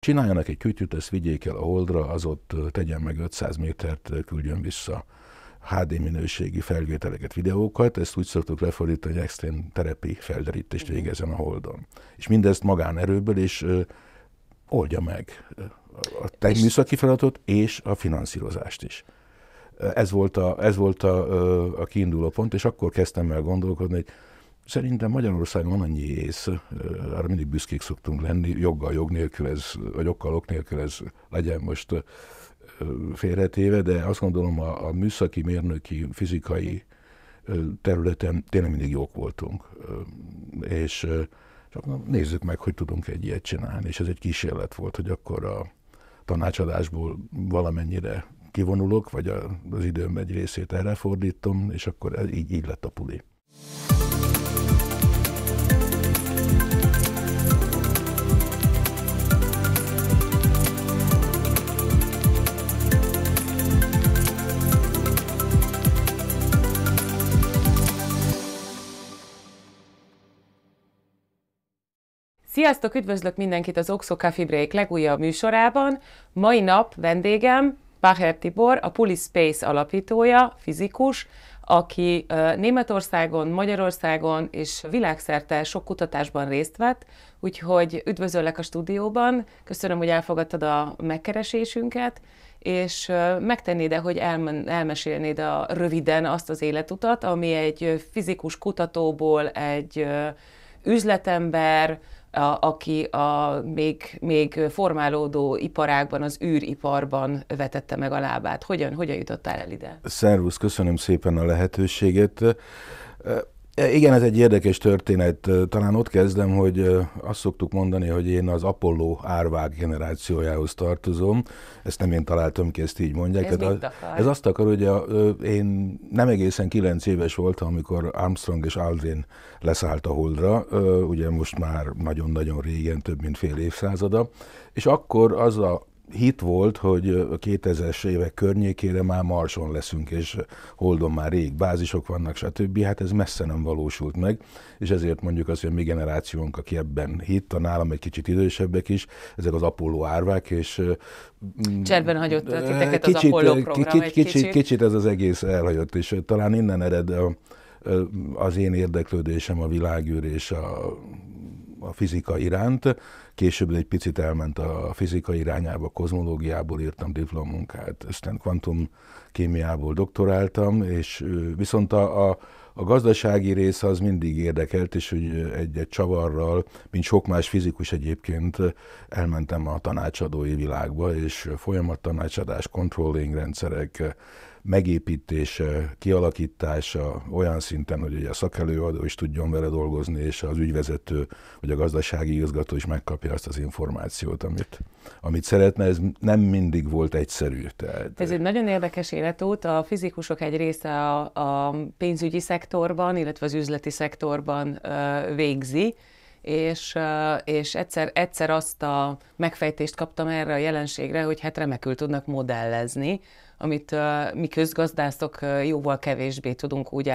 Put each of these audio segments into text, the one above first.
csináljanak egy kütyüt, ezt vigyék el a Holdra, az ott tegyen meg 500 métert, küldjön vissza HD minőségi felvételeket, videókat, ezt úgy szoktuk lefordítani, hogy extrém terepi felderítést végezzen a Holdon. És mindezt magánerőből, és oldja meg a műszaki feladatot és a finanszírozást is. Ez volt a kiinduló pont, és akkor kezdtem el gondolkodni, hogy szerintem Magyarországon van annyi ész, arra mindig büszkék szoktunk lenni, joggal, jog nélkül vagy okkal, ok nélkül ez legyen most félretéve, de azt gondolom a műszaki, mérnöki, fizikai területen tényleg mindig jók voltunk. És csak nézzük meg, hogy tudunk egy ilyet csinálni, és ez egy kísérlet volt, hogy akkor a tanácsadásból valamennyire kivonulok, vagy az időm egy részét erre fordítom, és akkor így lett a puli. Sziasztok, üdvözlök mindenkit az Oxo Coffee Break legújabb műsorában. Mai nap vendégem Bacher Tibor, a PuliSpace alapítója, fizikus, aki Németországon, Magyarországon és világszerte sok kutatásban részt vett, úgyhogy üdvözöllek a stúdióban, köszönöm, hogy elfogadtad a megkeresésünket, és megtennéd-e, hogy elmesélnéd röviden azt az életutat, ami egy fizikus kutatóból egy üzletember, aki a még formálódó iparágban, az űriparban vetette meg a lábát. Hogyan jutottál el ide? Szervusz, köszönöm szépen a lehetőséget. Igen, ez egy érdekes történet. Talán ott kezdem, hogy azt szoktuk mondani, hogy én az Apollo árvák generációjához tartozom. Ezt nem én találtam ki, ezt így mondják. Ez azt akar, hogy én nem egészen 9 éves voltam, amikor Armstrong és Aldrin leszállt a Holdra, ugye most már nagyon-nagyon régen, több mint fél évszázada, és akkor az a hit volt, hogy a 2000-es évek környékére már Marson leszünk, és Holdon már rég bázisok vannak, stb. Hát ez messze nem valósult meg, és ezért mondjuk azt, hogy a mi generációnk, aki ebben hitt, a nálam egy kicsit idősebbek is, ezek az Apollo árvák, és cserben hagyott titeket az Apollo program egy kicsit. Kicsit ez az egész elhagyott, és talán innen ered az én érdeklődésem a világűr és a fizika iránt. Később egy picit elment a fizika irányába, a kozmológiából írtam diplommunkát, aztán kvantumkémiából doktoráltam, és viszont a gazdasági rész az mindig érdekelt, és hogy egy csavarral, mint sok más fizikus egyébként, elmentem a tanácsadói világba, és folyamattanácsadás, controlling rendszerek megépítése, kialakítása olyan szinten, hogy a szakelőadó is tudjon vele dolgozni, és az ügyvezető, vagy a gazdasági igazgató is megkapja azt az információt, amit szeretne. Ez nem mindig volt egyszerű. Ez egy nagyon érdekes életút. A fizikusok egy része a pénzügyi szektorban, illetve az üzleti szektorban végzi, és egyszer azt a megfejtést kaptam erre a jelenségre, hogy hát remekül tudnak modellezni, amit mi közgazdászok jóval kevésbé tudunk úgy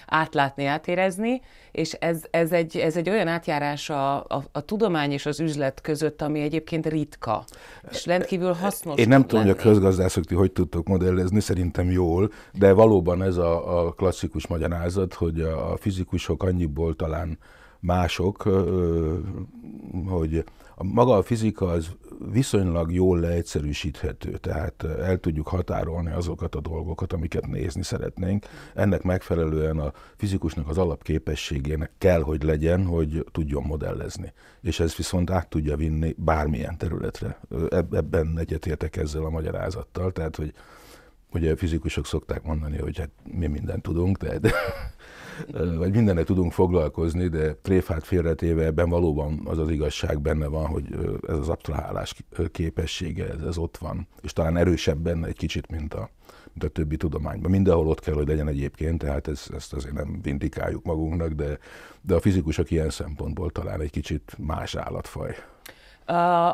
átlátni, átérezni, és ez egy olyan átjárás a tudomány és az üzlet között, ami egyébként ritka, és rendkívül hasznos. Én nem tudom, hogy a közgazdászok ti hogy tudtok modellezni, szerintem jól, de valóban ez a klasszikus magyarázat, hogy a fizikusok annyiból talán mások, hogy maga a fizika az viszonylag jól leegyszerűsíthető, tehát el tudjuk határolni azokat a dolgokat, amiket nézni szeretnénk. Ennek megfelelően a fizikusnak az alapképességének kell, hogy legyen, hogy tudjon modellezni. És ez viszont át tudja vinni bármilyen területre. Ebben egyetértek ezzel a magyarázattal, tehát hogy ugye a fizikusok szokták mondani, hogy hát mi mindent tudunk, vagy mindennek tudunk foglalkozni, de tréfát félretéve ebben valóban az az igazság benne van, hogy ez az absztrahálás képessége, ez ott van, és talán erősebb benne egy kicsit, mint a többi tudományban. Mindenhol ott kell, hogy legyen egyébként, tehát ezt azért nem vindikáljuk magunknak, de a fizikusok ilyen szempontból talán egy kicsit más állatfaj.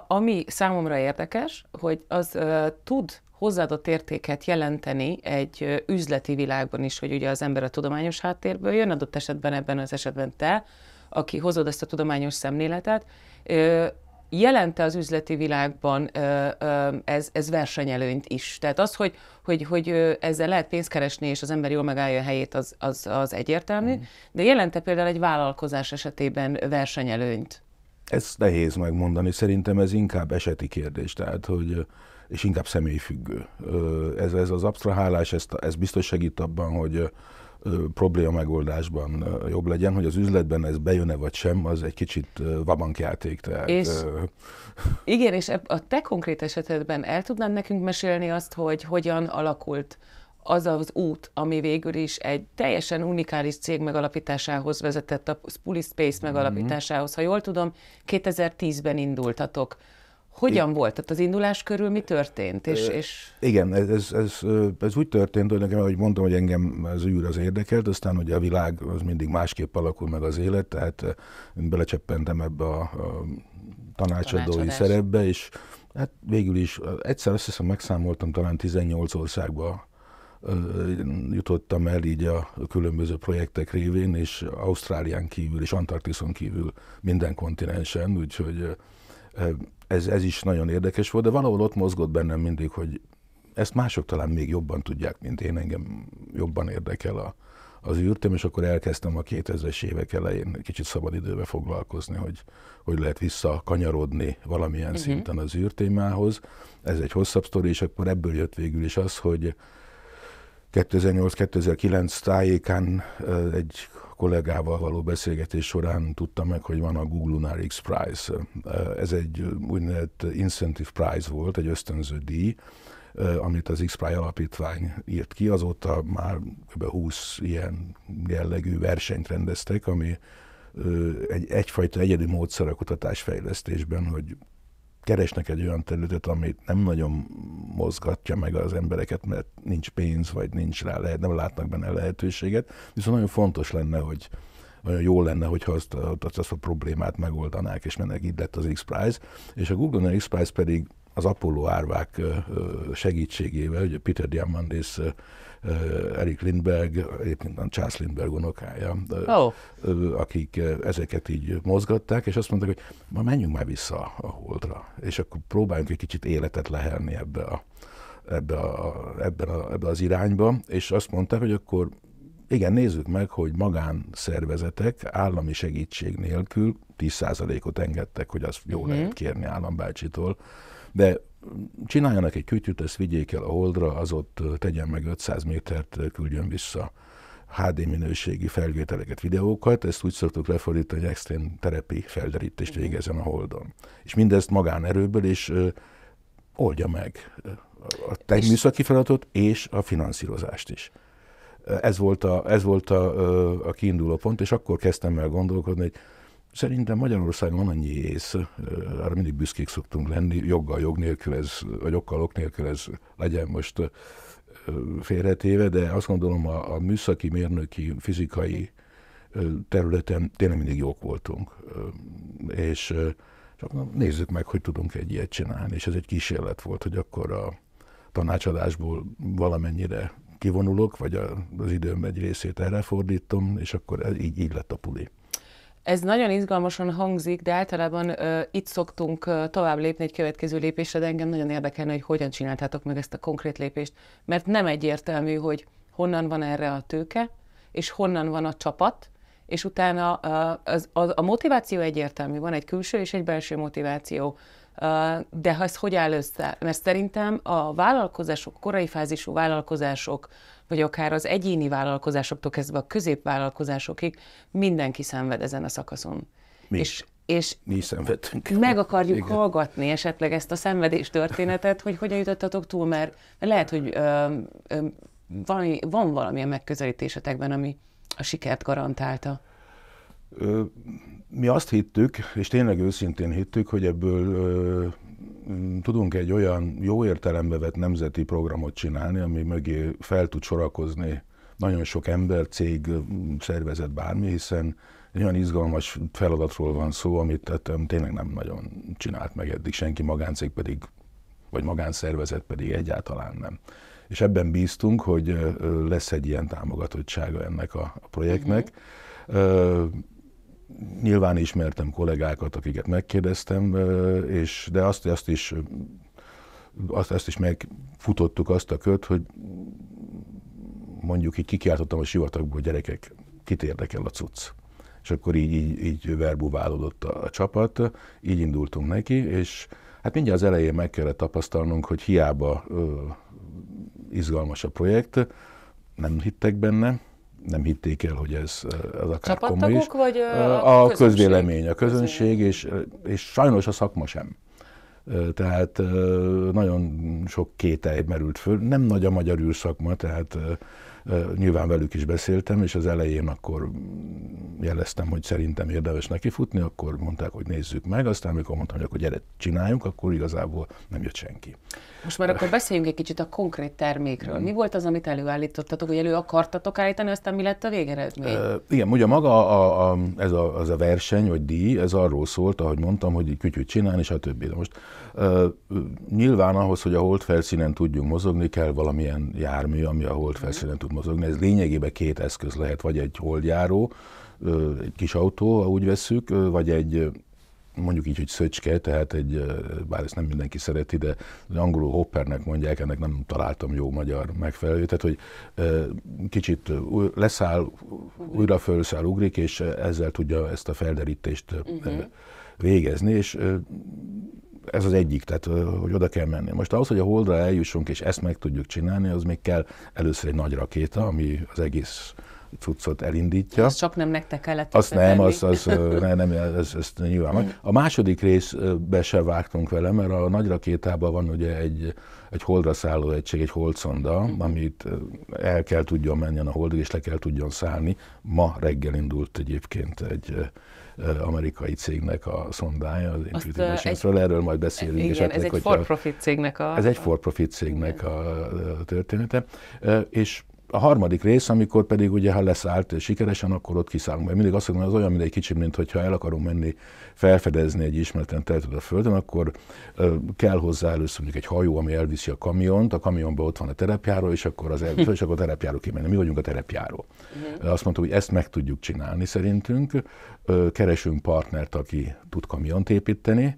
Ami számomra érdekes, hogy az tud hozzáadott értéket jelenteni egy üzleti világban is, hogy ugye az ember a tudományos háttérből jön, adott esetben ebben az esetben te, aki hozod ezt a tudományos szemléletet, jelente az üzleti világban ez versenyelőnyt is? Tehát az, hogy ezzel lehet pénzt keresni, és az ember jól megállja a helyét, az egyértelmű, de jelente például egy vállalkozás esetében versenyelőnyt? Ez nehéz megmondani, szerintem ez inkább eseti kérdés, tehát, és inkább személyfüggő. Ez az absztrahálás, ez biztos segít abban, hogy probléma megoldásban jobb legyen, hogy az üzletben ez bejön-e vagy sem, az egy kicsit vabankjáték. Tehát, igen, és a te konkrét esetedben el tudnád nekünk mesélni azt, hogy hogyan alakult az az út, ami végül is egy teljesen unikális cég megalapításához vezetett, a Police Space megalapításához. Ha jól tudom, 2010-ben indultatok. Hogyan volt? Tehát az indulás körül mi történt? Igen, ez úgy történt, hogy nekem, ahogy mondtam, hogy engem az űr az érdekelt, aztán ugye a világ az mindig másképp alakul meg az élet, tehát belecseppentem ebbe a tanácsadói szerepbe, és hát végül is egyszer azt hiszem megszámoltam, talán 18 országba jutottam el így a különböző projektek révén, és Ausztrálián kívül és Antarktiszon kívül minden kontinensen, úgyhogy ez is nagyon érdekes volt, de valahol ott mozgott bennem mindig, hogy ezt mások talán még jobban tudják, mint én, engem jobban érdekel az űrtém, és akkor elkezdtem a 2000-es évek elején kicsit szabadidőbe foglalkozni, hogy lehet visszakanyarodni valamilyen szinten az űrtémához. Ez egy hosszabb sztori, és akkor ebből jött végül is az, hogy 2008-2009 tájékán egy kollégával való beszélgetés során tudtam meg, hogy van a Google Lunar X Prize. Ez egy úgynevezett incentive prize volt, egy ösztönző díj, amit az X-Prize alapítvány írt ki. Azóta már kb. 20 ilyen jellegű versenyt rendeztek, ami egyfajta egyedi módszer a kutatásfejlesztésben, hogy keresnek egy olyan területet, amit nem nagyon mozgatja meg az embereket, mert nincs pénz, vagy nincs rá nem látnak benne lehetőséget. Viszont nagyon fontos lenne, hogy nagyon jó lenne, hogyha azt a problémát megoldanák, és mennek, így lett az X-Prize. És a Google X-Prize pedig az Apollo árvák segítségével, ugye Peter Diamandis, Eric Lindbergh, egyébként a Charles Lindbergh unokája, akik ezeket így mozgatták, és azt mondták, hogy ma menjünk már vissza a Holdra, és akkor próbáljunk egy kicsit életet lehelni ebbe az irányba, és azt mondták, hogy akkor igen, nézzük meg, hogy magánszervezetek állami segítség nélkül 10%-ot engedtek, hogy azt jól lehet kérni állambácsitól, de csináljanak egy kütyüt, ezt vigyék el a Holdra, az ott tegyen meg 500 métert, küldjön vissza HD minőségi felvételeket, videókat, ezt úgy szoktuk lefordítani, hogy extrém terepi felderítést végezzen a Holdon. És mindezt magánerőből, és oldja meg a műszaki feladatot és a finanszírozást is. Ez volt a kiinduló pont, és akkor kezdtem el gondolkodni, hogy szerintem Magyarországon van annyi ész, arra mindig büszkék szoktunk lenni, joggal, jog nélkül vagy okkal, ok nélkül ez legyen most félretéve, de azt gondolom a műszaki, mérnöki, fizikai területen tényleg mindig jók voltunk. És csak nézzük meg, hogy tudunk egy ilyet csinálni, és ez egy kísérlet volt, hogy akkor a tanácsadásból valamennyire kivonulok, vagy az időm egy részét erre fordítom, és akkor így lett a puli. Ez nagyon izgalmasan hangzik, de általában itt szoktunk tovább lépni egy következő lépésre, de engem nagyon érdekelne, hogy hogyan csináltátok meg ezt a konkrét lépést, mert nem egyértelmű, hogy honnan van erre a tőke, és honnan van a csapat, és utána a motiváció egyértelmű, van egy külső és egy belső motiváció, de ha ez hogy áll össze? Mert szerintem a vállalkozások, korai fázisú vállalkozások, vagy akár az egyéni vállalkozásoktól kezdve a középvállalkozásokig mindenki szenved ezen a szakaszon. Mi is szenvedtünk. Meg akarjuk hallgatni esetleg ezt a szenvedés történetet, hogy hogyan jutottatok túl, mert lehet, hogy van valamilyen megközelítésetekben, ami a sikert garantálta. Mi azt hittük, és tényleg őszintén hittük, hogy ebből tudunk egy olyan jó értelembe vett nemzeti programot csinálni, ami mögé fel tud sorakozni nagyon sok ember, cég, szervezet, bármi, hiszen egy olyan izgalmas feladatról van szó, amit tényleg nem nagyon csinált meg eddig senki, magáncég pedig, vagy magánszervezet pedig egyáltalán nem. És ebben bíztunk, hogy lesz egy ilyen támogatottsága ennek a projektnek. Nyilván ismertem kollégákat, akiket megkérdeztem, de azt is megfutottuk azt a kört, hogy mondjuk így kikiáltottam a sivatagból, hogy gyerekek, kit érdekel a cucc. És akkor így verbuválódott a csapat, így indultunk neki, és hát mindjárt az elején meg kellett tapasztalnunk, hogy hiába izgalmas a projekt, nem hittek benne, nem hitték el, hogy ez az akár komoly is. Vagy a közvélemény, a közönség, és sajnos a szakma sem. Tehát nagyon sok kételj merült föl. Nem nagy a magyar űrszakma, tehát nyilván velük is beszéltem, és az elején akkor jeleztem, hogy szerintem érdemes nekifutni, akkor mondták, hogy nézzük meg, aztán amikor mondtam, hogy akkor gyere, csináljunk, akkor igazából nem jött senki. Most már akkor beszéljünk egy kicsit a konkrét termékről. Mi volt az, amit előállítottatok, hogy elő akartatok állítani, aztán mi lett a végeredmény? Igen, ugye maga ez a verseny, vagy díj, ez arról szólt, ahogy mondtam, hogy kütyűt csinálni, és a többi. De most nyilván ahhoz, hogy a hold felszínen tudjunk mozogni, kell valamilyen jármű, ami a hold felszínen tud mozogni. Ez lényegében két eszköz lehet, vagy egy holdjáró, egy kis autó, ha úgy vesszük, vagy egy mondjuk így, hogy szöcske, tehát bár ezt nem mindenki szereti, de angolul hoppernek mondják, ennek nem találtam jó magyar megfelelőt, tehát hogy kicsit leszáll, újra fölszáll, ugrik, és ezzel tudja ezt a felderítést végezni, és ez az egyik, tehát hogy oda kell menni. Most ahhoz, hogy a holdra eljussunk, és ezt meg tudjuk csinálni, az még kell először egy nagy rakéta, ami az egész cuccot elindítja. Ez csak nem nektek kellett azt nem, ez nyilván. A második részbe se vágtunk vele, mert a nagy rakétában van ugye egy holdra szálló egység, egy holdszonda, amit el kell tudjon menni a holdra, és le kell tudjon szállni. Ma reggel indult egyébként egy amerikai cégnek a szondája, az Intuitive Machines-ről, erről majd beszélünk. Igen, ez egy for-profit cégnek Ez egy for-profit cégnek a története. És a harmadik rész, amikor pedig ugye, ha leszállt sikeresen, akkor ott kiszállunk. Mert mindig azt mondom, az olyan, mint egy kicsi, mint hogyha el akarunk menni, felfedezni egy ismeretlen területet a Földön, akkor kell hozzá először mondjuk egy hajó, ami elviszi a kamiont, a kamionban ott van a terepjáró, és akkor az elviszi, és akkor a terepjáró kimenni. Mi vagyunk a terepjáró. Azt mondtuk, hogy ezt meg tudjuk csinálni szerintünk, keresünk partnert, aki tud kamiont építeni,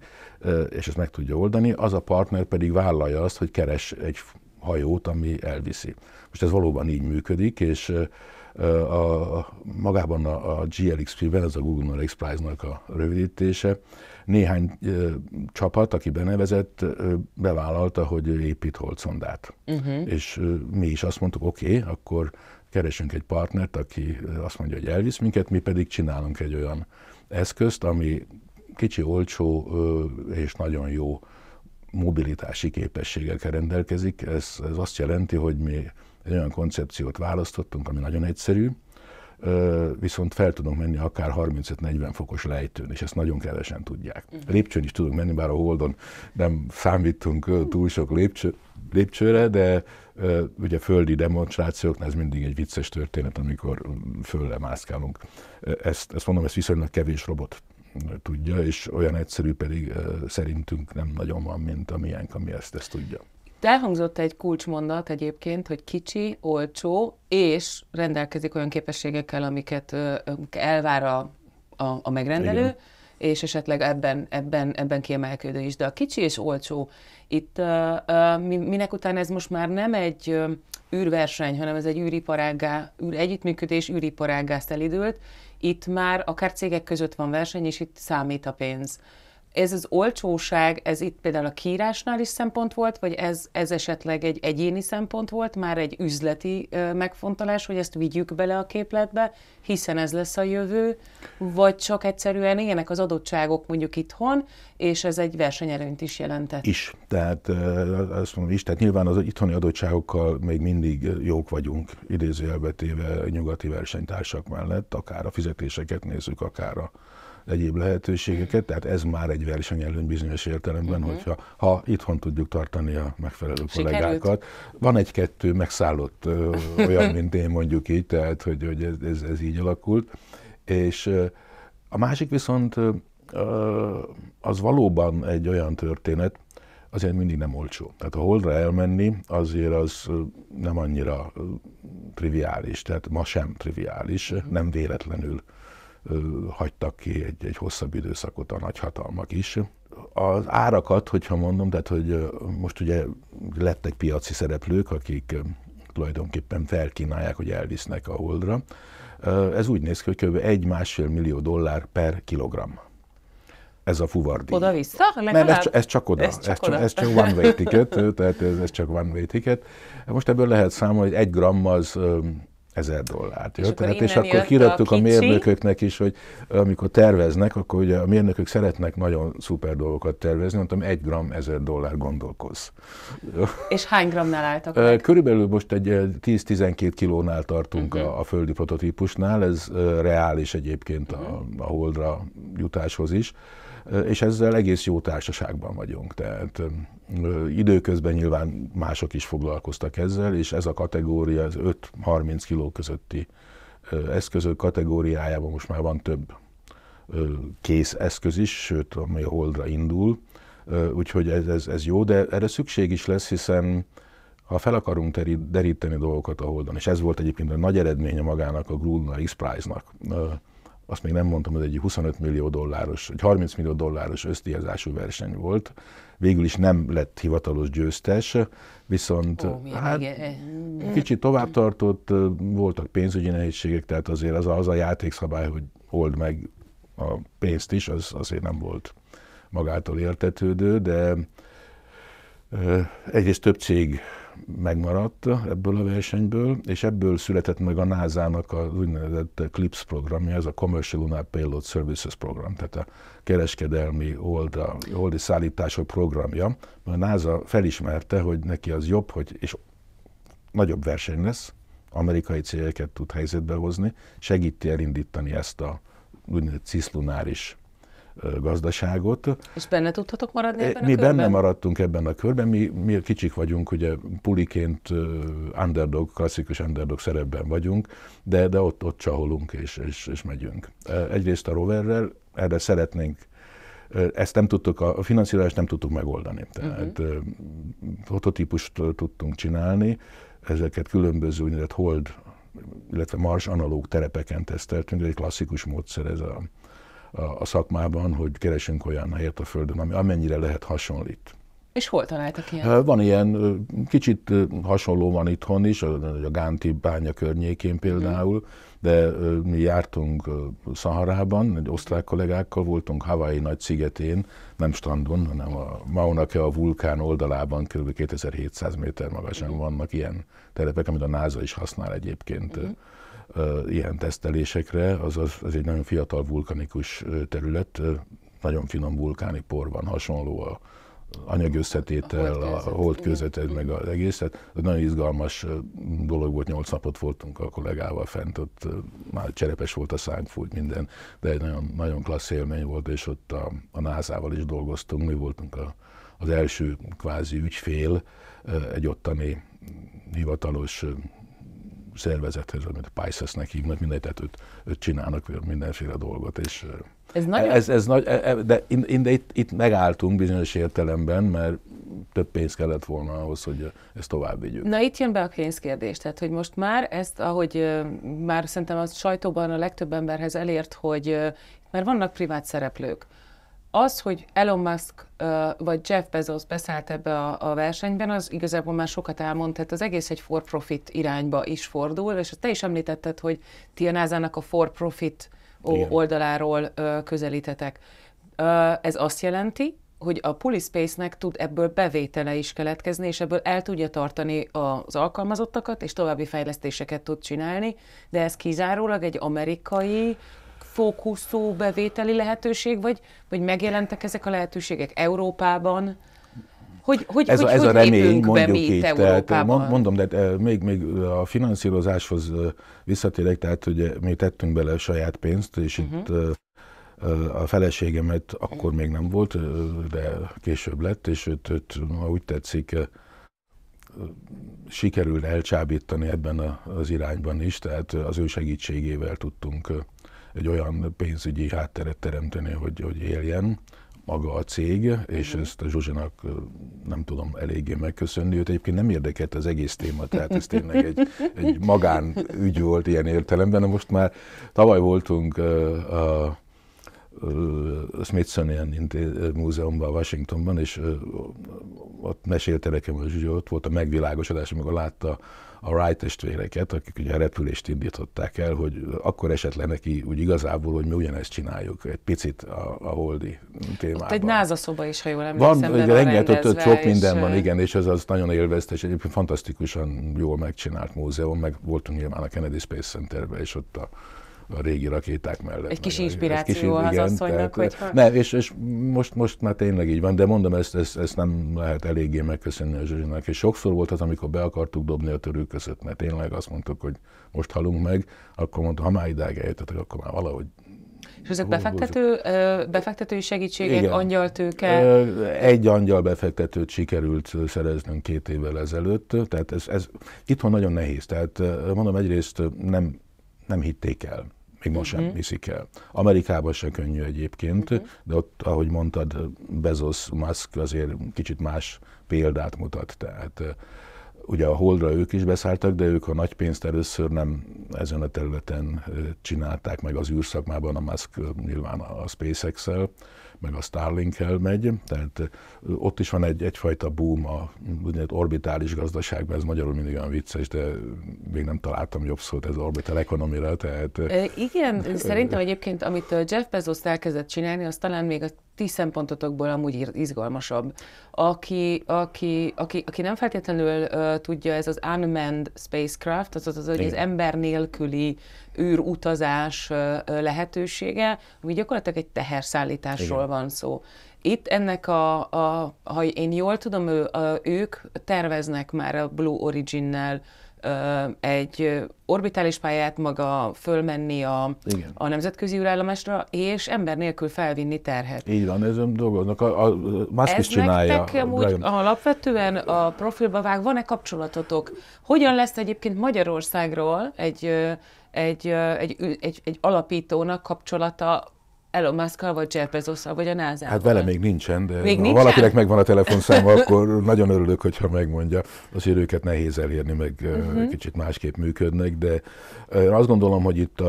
és ezt meg tudja oldani, az a partner pedig vállalja azt, hogy keres egy hajót, ami elviszi. Most ez valóban így működik, és magában a GLXP-ben, ez a Google X Prize-nak a rövidítése, néhány csapat, aki benevezett, bevállalta, hogy épít holdszondát. És mi is azt mondtuk, oké, akkor keresünk egy partnert, aki azt mondja, hogy elvisz minket, mi pedig csinálunk egy olyan eszközt, ami kicsi, olcsó és nagyon jó mobilitási képességekkel rendelkezik. Ez azt jelenti, hogy mi egy olyan koncepciót választottunk, ami nagyon egyszerű, viszont fel tudunk menni akár 35-40 fokos lejtőn, és ezt nagyon kevesen tudják. Lépcsőn is tudunk menni, bár a Holdon nem számítunk túl sok lépcsőre, de ugye földi demonstrációknál ez mindig egy vicces történet, amikor fölle mászkálunk. Ezt mondom, ez viszonylag kevés robot tudja, és olyan egyszerű pedig szerintünk nem nagyon van, mint a miénk, ami ezt tudja. Elhangzott egy kulcsmondat egyébként, hogy kicsi, olcsó, és rendelkezik olyan képességekkel, amiket elvár a megrendelő, igen, és esetleg ebben kiemelkedő is. De a kicsi és olcsó, itt minek után ez most már nem egy űrverseny, hanem ez egy együttműködés űriparággá elindult. Itt már akár cégek között van verseny, és itt számít a pénz. Ez az olcsóság, ez itt például a kiírásnál is szempont volt, vagy ez esetleg egy egyéni szempont volt, már egy üzleti megfontolás, hogy ezt vigyük bele a képletbe, hiszen ez lesz a jövő, vagy csak egyszerűen ilyenek az adottságok mondjuk itthon, és ez egy versenyelőnyt is jelentett? Is. Tehát azt mondom is, tehát nyilván az itthoni adottságokkal még mindig jók vagyunk, idézőjelbe téve nyugati versenytársak mellett, akár a fizetéseket nézzük, akár a egyéb lehetőségeket, tehát ez már egy versenyelőny bizonyos értelemben, hogyha itthon tudjuk tartani a megfelelő kollégákat. Van egy-kettő megszállott olyan, mint én mondjuk így, tehát hogy ez így alakult. És a másik viszont az valóban egy olyan történet, azért mindig nem olcsó. Tehát a Holdra elmenni azért az nem annyira triviális, tehát ma sem triviális, nem véletlenül hagytak ki egy hosszabb időszakot a nagyhatalmak is. Az árakat, hogyha mondom, tehát hogy most ugye lettek piaci szereplők, akik tulajdonképpen felkínálják, hogy elvisznek a Holdra. Ez úgy néz ki, hogy kb. $1,5 millió per kilogramm. Ez a fuvardíj. Oda-vissza? Nem, ez csak oda. Ez csak one way ticket, tehát ez csak one way ticket. Most ebből lehet számolni, hogy 1 gramm az $1000. És akkor kiraktuk a mérnököknek is, hogy amikor terveznek, akkor ugye a mérnökök szeretnek nagyon szuper dolgokat tervezni, mondtam, 1 gramm $1000 gondolkozz. És hány grammnál álltak meg? Körülbelül most egy 10-12 kilónál tartunk a földi prototípusnál, ez reális egyébként a Holdra jutáshoz is, és ezzel egész jó társaságban vagyunk. Tehát időközben nyilván mások is foglalkoztak ezzel, és ez a kategória, az 5-30 kiló közötti eszközök kategóriájában most már van több kész eszköz is, sőt, ami a Holdra indul, úgyhogy ez jó, de erre szükség is lesz, hiszen ha fel akarunk deríteni dolgokat a Holdon, és ez volt egyébként a nagy eredménye magának a Grundler X-Prize-nak, azt még nem mondtam, hogy egy $25 millió, egy $30 millió ösztdíjazású verseny volt. Végül is nem lett hivatalos győztes, viszont kicsit tovább tartott, voltak pénzügyi nehézségek, tehát azért az a játékszabály, hogy old meg a pénzt is, az azért nem volt magától értetődő, de egyrészt több cég megmaradt ebből a versenyből, és ebből született meg a NASA-nak az úgynevezett CLPS programja, ez a Commercial Lunar Payload Services program, tehát a kereskedelmi holdi szállítások programja. A NASA felismerte, hogy neki az jobb, és nagyobb verseny lesz, amerikai cégeket tud helyzetbe hozni, segíti elindítani ezt a úgynevezett ciszlunáris gazdaságot. És benne tudhatok maradni ebben a mi körben? Benne maradtunk ebben a körben, mi kicsik vagyunk, ugye puliként underdog, klasszikus underdog szerepben vagyunk, de ott csaholunk és megyünk. Egyrészt a roverrel, erre szeretnénk, ezt nem tudtuk, a finanszírozást nem tudtuk megoldani. Tehát prototípust tudtunk csinálni, ezeket különböző úgynevezett hold, illetve Mars analóg terepeken teszteltünk, egy klasszikus módszer ez a szakmában, hogy keresünk olyan helyet a Földön, ami amennyire lehet hasonlít. És hol találtak ilyen? Van ilyen, kicsit hasonló van itthon is, a Gánti bánya környékén például, de mi jártunk Szaharában, egy osztrák kollégákkal voltunk Hawaii nagy szigetén, nem strandon, hanem a Mauna Kea vulkán oldalában kb. 2700 méter magasan vannak ilyen terepek, amit a NASA is használ egyébként. Ilyen tesztelésekre, az egy nagyon fiatal vulkanikus terület, nagyon finom vulkáni por van, hasonló a anyagösszetétel, a holdkőzeted, meg az egész. Tehát nagyon izgalmas dolog volt, 8 napot voltunk a kollégával fent, ott már cserepes volt a szánk, fújt minden, de egy nagyon, nagyon klassz élmény volt, és ott a NASA-val is dolgoztunk, mi voltunk az első kvázi ügyfél egy ottani hivatalos szervezethez, amit a PISA-nek hívnak, mindegy, tehát őt csinálnak mindenféle dolgot, és ez nagy, de itt megálltunk bizonyos értelemben, mert több pénz kellett volna ahhoz, hogy ezt tovább vigyük. Na itt jön be a pénzkérdés, tehát hogy most már ezt, ahogy már szerintem a sajtóban a legtöbb emberhez elért, hogy már vannak privát szereplők. Az, hogy Elon Musk vagy Jeff Bezos beszállt ebbe a versenyben, az igazából már sokat elmond, tehát az egész egy for-profit irányba is fordul, és te is említetted, hogy ti a NASA-nak a for-profit oldaláról közelítetek. Ez azt jelenti, hogy a Pulispace-nek tud ebből bevétele is keletkezni, és ebből el tudja tartani az alkalmazottakat, és további fejlesztéseket tud csinálni, de ez kizárólag egy amerikai fókuszú bevételi lehetőség, vagy megjelentek ezek a lehetőségek Európában? Ez a remény, mondjuk így, tehát mondom, de még a finanszírozáshoz visszatérek, tehát hogy mi tettünk bele saját pénzt, és itt a feleségemet akkor még nem volt, de később lett, és őt ha úgy tetszik, sikerült elcsábítani ebben az irányban is, tehát az ő segítségével tudtunk egy olyan pénzügyi hátteret teremteni, hogy éljen. maga a cég, és ezt a Zsuzsinak nem tudom eléggé megköszönni. Őt egyébként nem érdekelt az egész téma, tehát ez tényleg egy magánügy volt ilyen értelemben. De most már tavaly voltunk a Smithsonian Múzeumban, Washingtonban, és ott mesélte nekem, hogy ott volt a megvilágosodás, amikor látta a Wright testvéreket, akik ugye a repülést indították el, hogy akkor esett le neki úgy igazából, hogy mi ugyanezt csináljuk egy picit a holdi témában. Ott egy NASA szoba is, ha jól emlékszem, van rengeteg, sok minden van, igen, és az nagyon élvezte, és egyébként fantasztikusan jól megcsinált múzeum, meg voltunk nyilván a Kennedy Space Centerben, és ott a régi rakéták mellett. Egy kis inspiráció az asszonynak, hogyha... Ne, és most már tényleg így van, de mondom, ezt nem lehet eléggé megköszönni a Zsuzsinak, és sokszor volt az, amikor be akartuk dobni a törők között, mert tényleg azt mondtuk, hogy most halunk meg, akkor mondta, ha már idáig eljöttetek, akkor már valahogy... És ezek befektetői segítségek, igen. Angyaltőke? Egy angyal befektetőt sikerült szereznünk 2 évvel ezelőtt, tehát ez itthon nagyon nehéz, tehát mondom, egyrészt nem hitték el. Még most sem hiszik el. Amerikában se könnyű egyébként, de ott, ahogy mondtad, Bezos, Musk azért kicsit más példát mutat. Tehát ugye a Holdra ők is beszálltak, de ők a nagy pénzt először nem ezen a területen csinálták meg az űrszakmában, a Musk nyilván a SpaceX-el, meg a Starlink-el megy, tehát ott is van egyfajta boom a úgynevezett orbitális gazdaságban, ez magyarul mindig olyan vicces, de még nem találtam jobb szót ez orbital economy-ra, tehát... Igen, szerintem egyébként, amit Jeff Bezos elkezdett csinálni, az talán még a ti szempontotokból amúgy izgalmasabb. Aki nem feltétlenül tudja, ez az unmanned spacecraft, az ember nélküli űrutazás lehetősége, ami gyakorlatilag egy teherszállításról van szó. Itt ennek ha én jól tudom, ők terveznek már a Blue Origin-nel egy orbitális pályát maga fölmenni a nemzetközi űrállomásra, és ember nélkül felvinni terhet. Így van, ez dolgoznak. A Musk is csinálja. Ez nektek amúgy alapvetően a profilba vág, van-e kapcsolatotok? Hogyan lesz egyébként Magyarországról egy alapítónak kapcsolata Elon Musk-kal, vagy Jeff Bezosszal, vagy a NASA-val? Hát vele még nincsen, de ha valakinek megvan a telefonszáma, akkor nagyon örülök, hogyha megmondja. Azért őket nehéz elérni, meg kicsit másképp működnek, de azt gondolom, hogy itt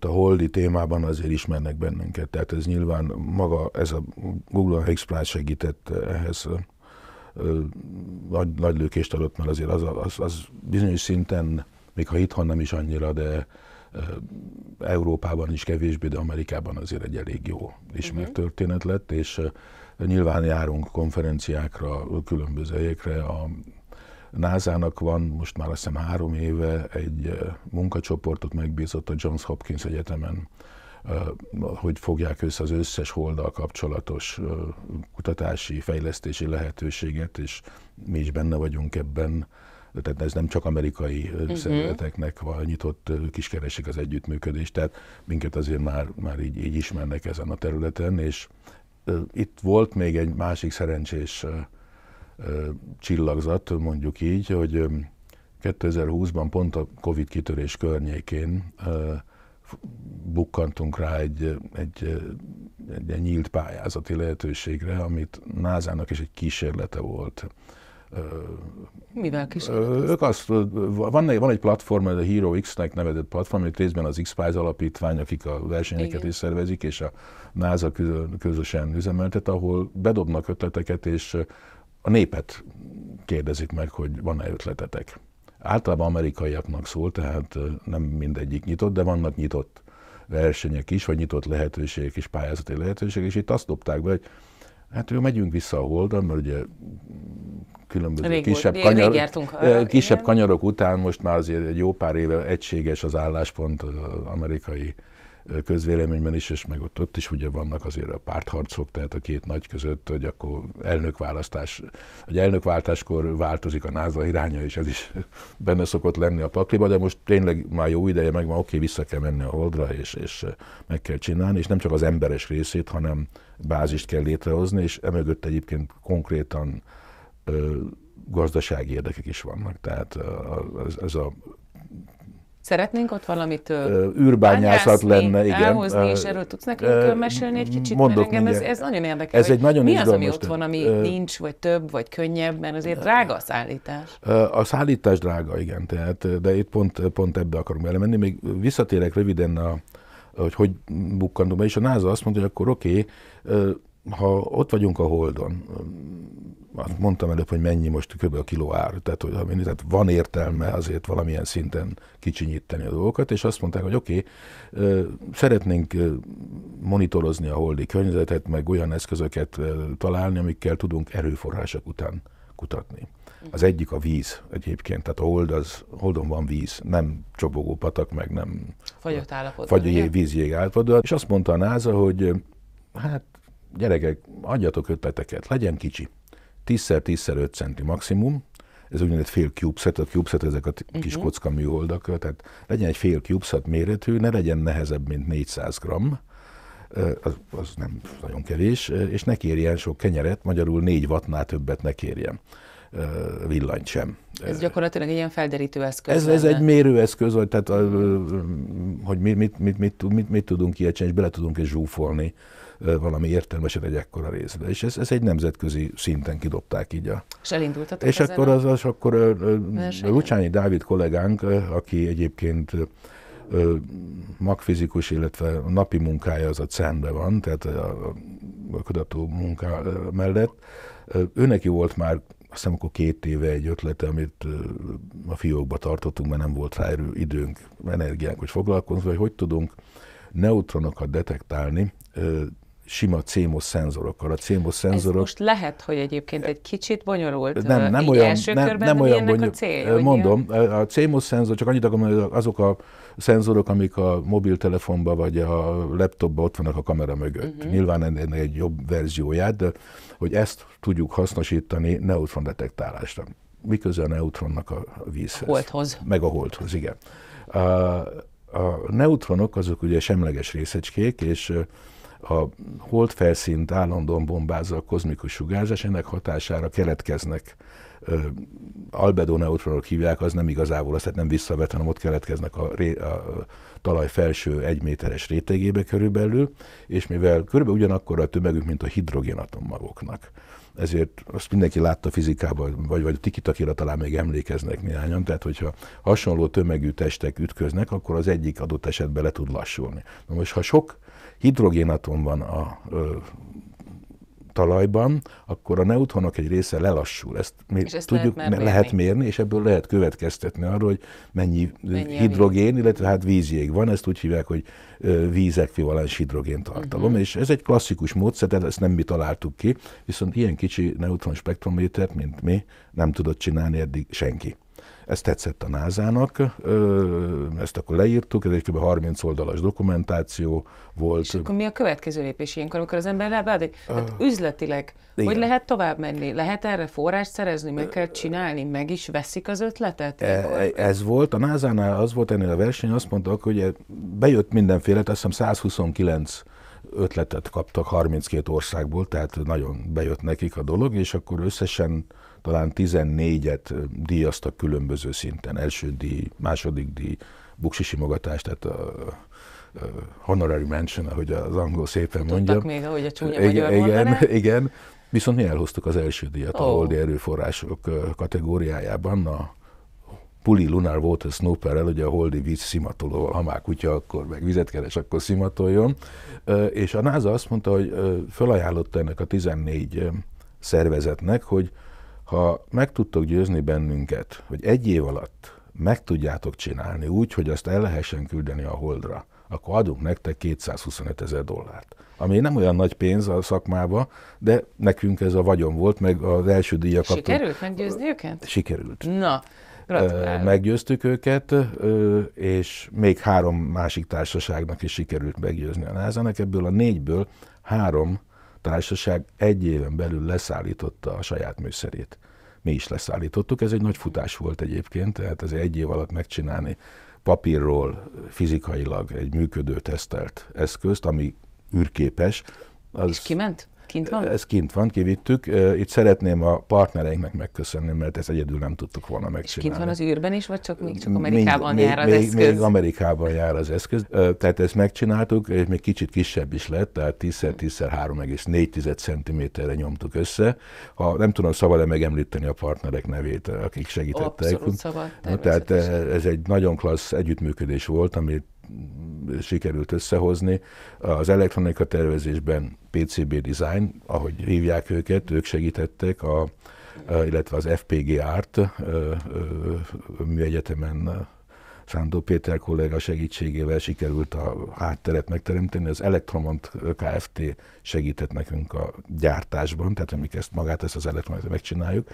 a holdi témában azért ismernek bennünket. Tehát ez nyilván maga, ez a Google X-Prize segített ehhez, nagy lökést adott, mert azért az bizonyos szinten, még ha itthon nem is annyira, de Európában is kevésbé, de Amerikában azért egy elég jó ismert történet lett, és nyilván járunk konferenciákra, különböző helyekre. A NASA-nak van most már azt hiszem 3 éve egy munkacsoportot megbízott a Johns Hopkins Egyetemen, hogy fogják össze az összes holddal kapcsolatos kutatási, fejlesztési lehetőséget, és mi is benne vagyunk ebben. Tehát ez nem csak amerikai szervezeteknek van nyitott, ők is keresik az együttműködést, tehát minket azért már így ismernek ezen a területen, és itt volt még egy másik szerencsés csillagzat, mondjuk így, hogy 2020-ban pont a Covid kitörés környékén bukkantunk rá egy nyílt pályázati lehetőségre, amit NASA-nak is egy kísérlete volt. Mivel kísérletezni? Van egy platform, a Hero X-nek nevezett platform, amit részben az X-Prize alapítvány, akik a versenyeket is szervezik, és a NASA közösen üzemeltet, ahol bedobnak ötleteket, és a népet kérdezik meg, hogy van-e ötletetek. Általában amerikaiaknak szól, tehát nem mindegyik nyitott, de vannak nyitott versenyek is, vagy nyitott lehetőségek is, pályázati lehetőségek, és itt azt dobták be, hogy hát megyünk vissza a Holdra, mert ugye különböző kisebb kanyarok után most már azért egy jó pár éve egységes az álláspont az amerikai közvéleményben is, és meg ott is ugye vannak azért a pártharcok, tehát a két nagy között, hogy akkor elnökváltáskor változik a NASA iránya, és ez is benne szokott lenni a pakliba, de most tényleg már jó ideje megvan, oké, vissza kell menni a Holdra, és meg kell csinálni, és nem csak az emberes részét, hanem bázist kell létrehozni, és emögött egyébként konkrétan gazdasági érdekek is vannak, tehát ez a Szeretnénk ott valamit űrbányászat lenne, igen. Elhozni, és erről tudsz nekünk mesélni egy kicsit, mert engem ez nagyon érdekel, ez egy nagyon mi az, ami ott van, ami nincs, vagy több, vagy könnyebb, mert azért drága a szállítás. A szállítás drága, igen, tehát, de itt pont ebbe akarunk belemenni. Még visszatérek röviden, hogy bukkantunk be, és a NASA azt mondta, hogy akkor oké, ha ott vagyunk a Holdon, azt mondtam előbb, hogy mennyi most kb. A kiló ár, tehát van értelme azért valamilyen szinten kicsinyíteni a dolgokat, és azt mondták, hogy oké, szeretnénk monitorozni a holdi környezetet, meg olyan eszközöket találni, amikkel tudunk erőforrások után kutatni. Az egyik a víz egyébként, tehát a Holdon van víz, nem csobogó patak, meg nem fagyott állapotban. Vízjég állapotban. És azt mondta a NASA, hogy hát gyerekek, adjatok ötleteket, legyen kicsi. 10x10x5 centi maximum, ez úgynevezett fél CubeSat, a CubeSat ezek a kis kocka műholdak, tehát legyen egy fél CubeSat méretű, ne legyen nehezebb, mint 400 g, az nem nagyon kevés, és ne kérjen sok kenyeret, magyarul 4 wattnál többet ne kérjen, villanyt sem. Ez gyakorlatilag egy ilyen felderítő eszköz. Ez egy mérőeszköz, tehát, hogy mit tudunk ilyet csinálni, és bele tudunk zsúfolni valami értelmeset egy ekkora részbe. És ez egy nemzetközi szinten kidobták így. És elindultatok és akkor Lucsányi Dávid kollégánk, aki egyébként magfizikus, illetve a napi munkája az a CERN-ben van, tehát a kutató munka mellett, őneki volt már azt hiszem akkor 2 éve egy ötlete, amit a fiókba tartottunk, mert nem volt rá időnk, energiánk, hogy foglalkozunk, hogy tudunk neutronokat detektálni sima CMOS szenzorokkal. A CMOS szenzorok... Ez most lehet, hogy egyébként egy kicsit bonyolult. Nem olyan bonyolult. A cél, mondom, a CMOS szenzor, csak annyit akarom, hogy azok a szenzorok, amik a mobiltelefonban vagy a laptopban ott vannak a kamera mögött. Nyilván ennek egy jobb verzióját, de hogy ezt tudjuk hasznosítani neutron detektálásra. Mi köze a neutronnak a vízhez? Holdhoz. Meg a Holdhoz, igen. A neutronok azok ugye semleges részecskék, és a Hold felszínt állandóan bombázza a kozmikus sugárzás, ennek hatására keletkeznek albedo neutronok hívják, az nem igazából, azt nem visszavet, hanem ott keletkeznek a talaj felső 1 méteres rétegébe körülbelül, és mivel körülbelül ugyanakkor a tömegük, mint a hidrogénatommagoknak. Ezért azt mindenki látta fizikában, vagy a tikitakira talán még emlékeznek néhányan, tehát hogyha hasonló tömegű testek ütköznek, akkor az egyik adott esetben le tud lassulni. Na most, ha sok hidrogénatom van a talajban, akkor a neutronok egy része lelassul. Ezt tudjuk, lehet mérni, és ebből lehet következtetni arról, hogy mennyi hidrogén, illetve hát vízjég van, ezt úgy hívják, hogy vízekvivalens hidrogéntartalom, és ez egy klasszikus módszer, tehát ezt nem mi találtuk ki, viszont ilyen kicsi neutron spektrométert, mint mi, nem tudott csinálni eddig senki. Ez tetszett a NASA-nak, ezt akkor leírtuk, ez egy kb. 30 oldalas dokumentáció volt. És akkor mi a következő lépés ilyenkor, amikor az ember lebeadik? Hát üzletileg, igen. Hogy lehet tovább menni? Lehet erre forrást szerezni, meg kell csinálni? Meg is veszik az ötletet? Ez volt, a NASA-nál az volt ennél a verseny, azt mondtak, hogy bejött mindenféle, azt hiszem 129 ötletet kaptak 32 országból, tehát nagyon bejött nekik a dolog, és akkor összesen talán 14-et díjaztak különböző szinten. Első díj, második díj, buksisimogatás, tehát a honorary mention, ahogy az angol szépen mondja. Tudtak még, ahogy a csúnya magyar mondaná. Igen, viszont mi elhoztuk az első díjat a holdi erőforrások kategóriájában, a Puli Lunar Water Snooperrel, ugye a holdi víz szimatolóval, ha már kutya, akkor meg vizet keres, akkor szimatoljon. És a NASA azt mondta, hogy felajánlotta ennek a 14 szervezetnek, hogy ha meg tudtok győzni bennünket, hogy 1 év alatt meg tudjátok csinálni úgy, hogy azt el lehessen küldeni a Holdra, akkor adunk nektek $225 000. Ami nem olyan nagy pénz a szakmába, de nekünk ez a vagyon volt, meg az első díjat kaptunk. Sikerült meggyőzni őket? Sikerült. Na, gratulálok. Meggyőztük őket, és még 3 másik társaságnak is sikerült meggyőzni a NASA-nak. Ebből a 4-ből 3 társaság 1 éven belül leszállította a saját műszerét. Mi is leszállítottuk, ez egy nagy futás volt egyébként, tehát ez 1 év alatt megcsinálni papírról fizikailag egy működő tesztelt eszközt, ami űrképes. És kiment? kint van? Ez kint van, kivittük. Itt szeretném a partnereinknek megköszönni, mert ezt egyedül nem tudtuk volna megcsinálni. És kint van az űrben is, vagy csak Amerikában jár az eszköz? Még Amerikában jár az eszköz. Tehát ezt megcsináltuk, és még kicsit kisebb is lett, tehát 10x10x3,4 cm-re nyomtuk össze. Nem tudom, szabad-e megemlíteni a partnerek nevét, akik segítettek. Abszolút szabad, tehát ez egy nagyon klassz együttműködés volt, amit sikerült összehozni. Az elektronika tervezésben PCB Design, ahogy hívják őket, ők segítettek, illetve az FPG Art műegyetemen Sándor Péter kolléga segítségével sikerült a hátteret megteremteni. Az Elektromont Kft. Segített nekünk a gyártásban, tehát amik magát ezt az elektronikát megcsináljuk.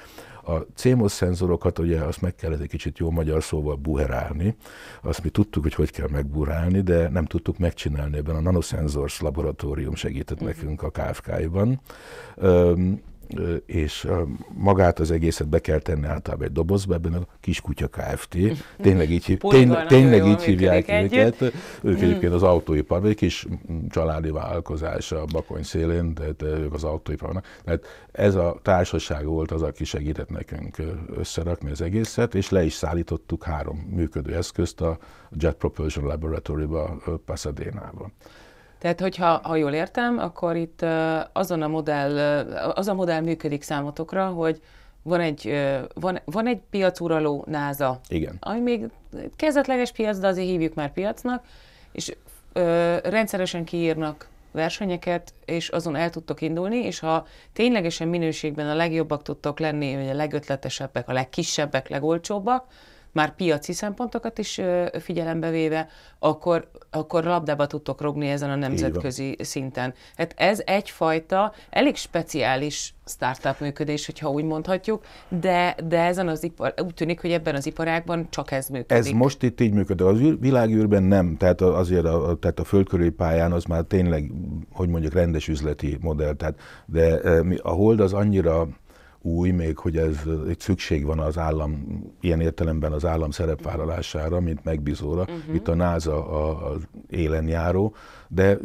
A CMOS szenzorokat ugye azt meg kellett egy kicsit jó magyar szóval buherálni. Azt mi tudtuk, hogy kell megbuherálni, de nem tudtuk megcsinálni. Ebben a Nanosensors laboratórium segített nekünk a KFK-ban. És magát az egészet be kell tenni általában egy dobozba, ebben a Kiskutya Kft. Tényleg így hívják őket. Ők egyébként az autóiparban, egy kis családi vállalkozás a Bakony szélén, tehát ők az autóiparban. Tehát ez a társaság volt az, aki segített nekünk összerakni az egészet, és le is szállítottuk 3 működő eszközt a Jet Propulsion Laboratory-ba, Pasadena-ba. Tehát, hogyha jól értem, akkor itt az a modell működik számotokra, hogy van egy piacuraló NASA, igen, ami még kezdetleges piac, de azért hívjuk már piacnak, és rendszeresen kiírnak versenyeket, és azon el tudtok indulni, és ha ténylegesen minőségben a legjobbak tudtok lenni, vagy a legötletesebbek, a legkisebbek, legolcsóbbak, már piaci szempontokat is figyelembe véve, akkor labdába tudtok rogni ezen a nemzetközi szinten. Hát ez egyfajta elég speciális startup működés, hogyha úgy mondhatjuk, de ezen az úgy tűnik, hogy ebben az iparágban csak ez működik. Ez most itt így működik. A világűrben nem, tehát azért tehát a földkörüli pályán az már tényleg, hogy mondjuk rendes üzleti modell, de a Hold az annyira új még, hogy itt szükség van az állam, ilyen értelemben az állam szerepvállalására, mint megbízóra. Itt a NASA az élenjáró, de